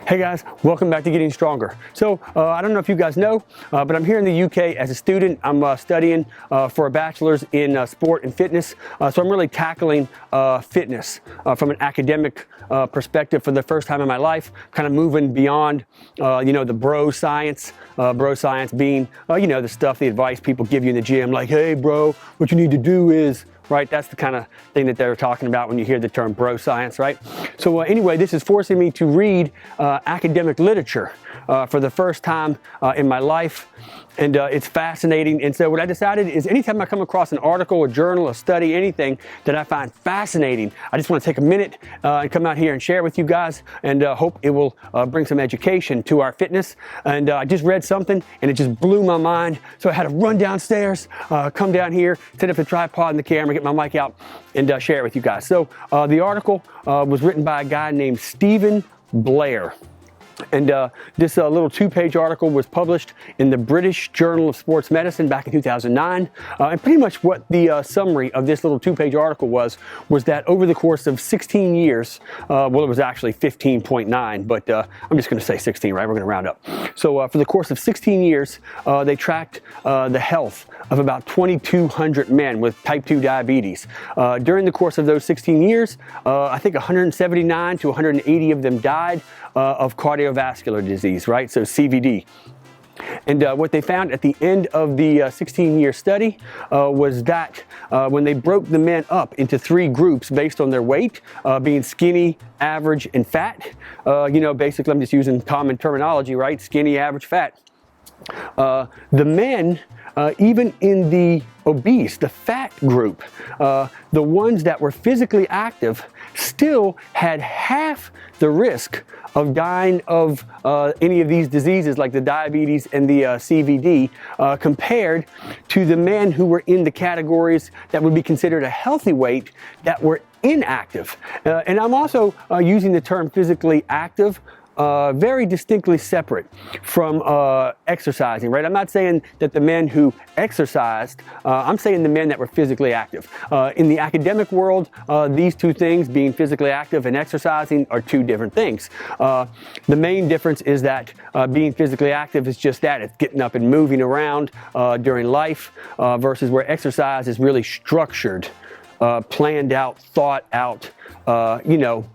Hey guys, welcome back to Getting Stronger. So I don't know if you guys know, but I'm here in the UK as a student. I'm studying for a bachelor's in sport and fitness. So I'm really tackling fitness from an academic perspective for the first time in my life, kind of moving beyond, the bro science being, the stuff, the advice people give you in the gym, like, hey bro, what you need to do is, right? That's the kind of thing that they're talking about when you hear the term bro science, right? So anyway, this is forcing me to read academic literature for the first time in my life. And it's fascinating. And so what I decided is anytime I come across an article, a journal, a study, anything that I find fascinating, I just want to take a minute and come out here and share it with you guys, and hope it will bring some education to our fitness. And I just read something and it just blew my mind. So I had to run downstairs, come down here, set up the tripod and the camera, get my mic out and share it with you guys. So the article was written by a guy named Stephen Blair. And this little 2-page article was published in the British Journal of Sports Medicine back in 2009. And pretty much what the summary of this little 2-page article was that over the course of 16 years, well, it was actually 15.9, but I'm just going to say 16, right? We're going to round up. So for the course of 16 years, they tracked the health of about 2,200 men with type 2 diabetes. During the course of those 16 years, I think 179 to 180 of them died of cardiovascular disease, right? So CVD. And what they found at the end of the 16-year study was that when they broke the men up into 3 groups based on their weight, being skinny, average, and fat, basically I'm just using common terminology, right? Skinny, average, fat. The men, even in the obese, the fat group, the ones that were physically active still had half the risk of dying of any of these diseases like the diabetes and the CVD compared to the men who were in the categories that would be considered a healthy weight that were inactive. And I'm also using the term physically active very distinctly separate from exercising, right? I'm not saying that the men who exercised, I'm saying the men that were physically active. In the academic world, these two things, being physically active and exercising, are two different things. The main difference is that being physically active is just that, it's getting up and moving around during life, versus where exercise is really structured, planned out, thought out,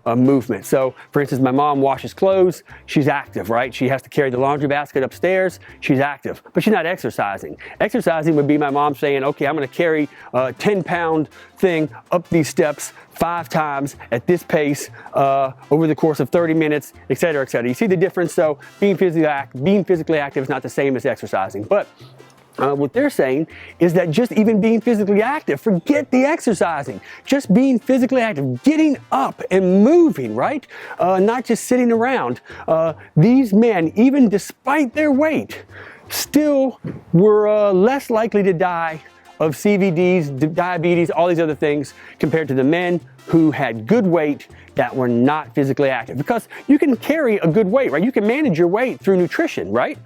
movement. So, for instance, my mom washes clothes. She's active, right? She has to carry the laundry basket upstairs. She's active, but she's not exercising. Exercising would be my mom saying, okay, I'm going to carry a 10-pound thing up these steps 5 times at this pace over the course of 30 minutes, et cetera, et cetera. You see the difference? So being physically active is not the same as exercising. But what they're saying is that just even being physically active, forget the exercising, just being physically active, getting up and moving, right? Not just sitting around. These men, even despite their weight, still were less likely to die of CVDs, diabetes, all these other things, compared to the men who had good weight that were not physically active. Because you can carry a good weight, right? You can manage your weight through nutrition, right?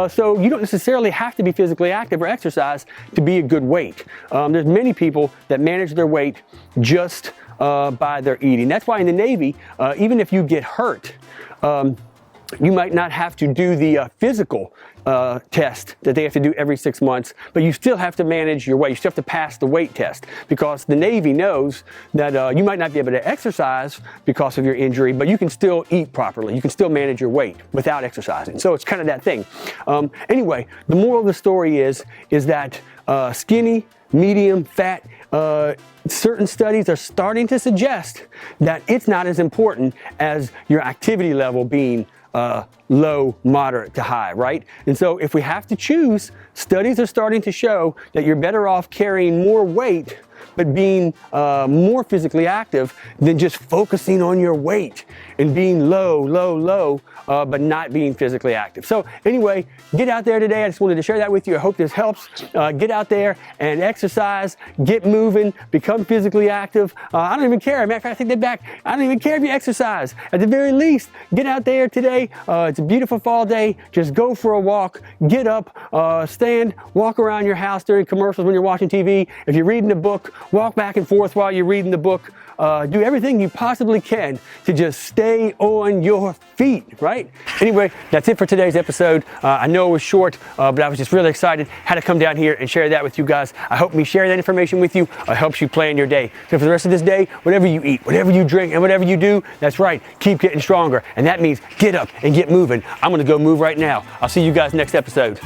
So you don't necessarily have to be physically active or exercise to be a good weight. There's many people that manage their weight just by their eating. That's why in the Navy, even if you get hurt, you might not have to do the physical test that they have to do every 6 months, but you still have to manage your weight. You still have to pass the weight test, because the Navy knows that you might not be able to exercise because of your injury, but you can still eat properly. You can still manage your weight without exercising. So it's kind of that thing. Anyway, the moral of the story is that skinny, medium, fat, certain studies are starting to suggest that it's not as important as your activity level being low, moderate to high, right? And so if we have to choose, studies are starting to show that you're better off carrying more weight but being more physically active than just focusing on your weight and being low, but not being physically active. So anyway, get out there today. I just wanted to share that with you. I hope this helps. Get out there and exercise, get moving, become physically active. I don't even care. Matter of fact, I take that back. I don't even care if you exercise. At the very least, get out there today. It's a beautiful fall day. Just go for a walk, get up, stand, walk around your house during commercials when you're watching TV. If you're reading a book, walk back and forth while you're reading the book. Do everything you possibly can to just stay on your feet, right? Anyway, that's it for today's episode. I know it was short, but I was just really excited. Had to come down here and share that with you guys. I hope me sharing that information with you helps you plan your day. So for the rest of this day, whatever you eat, whatever you drink, and whatever you do, that's right, keep getting stronger. And that means get up and get moving. I'm gonna go move right now. I'll see you guys next episode.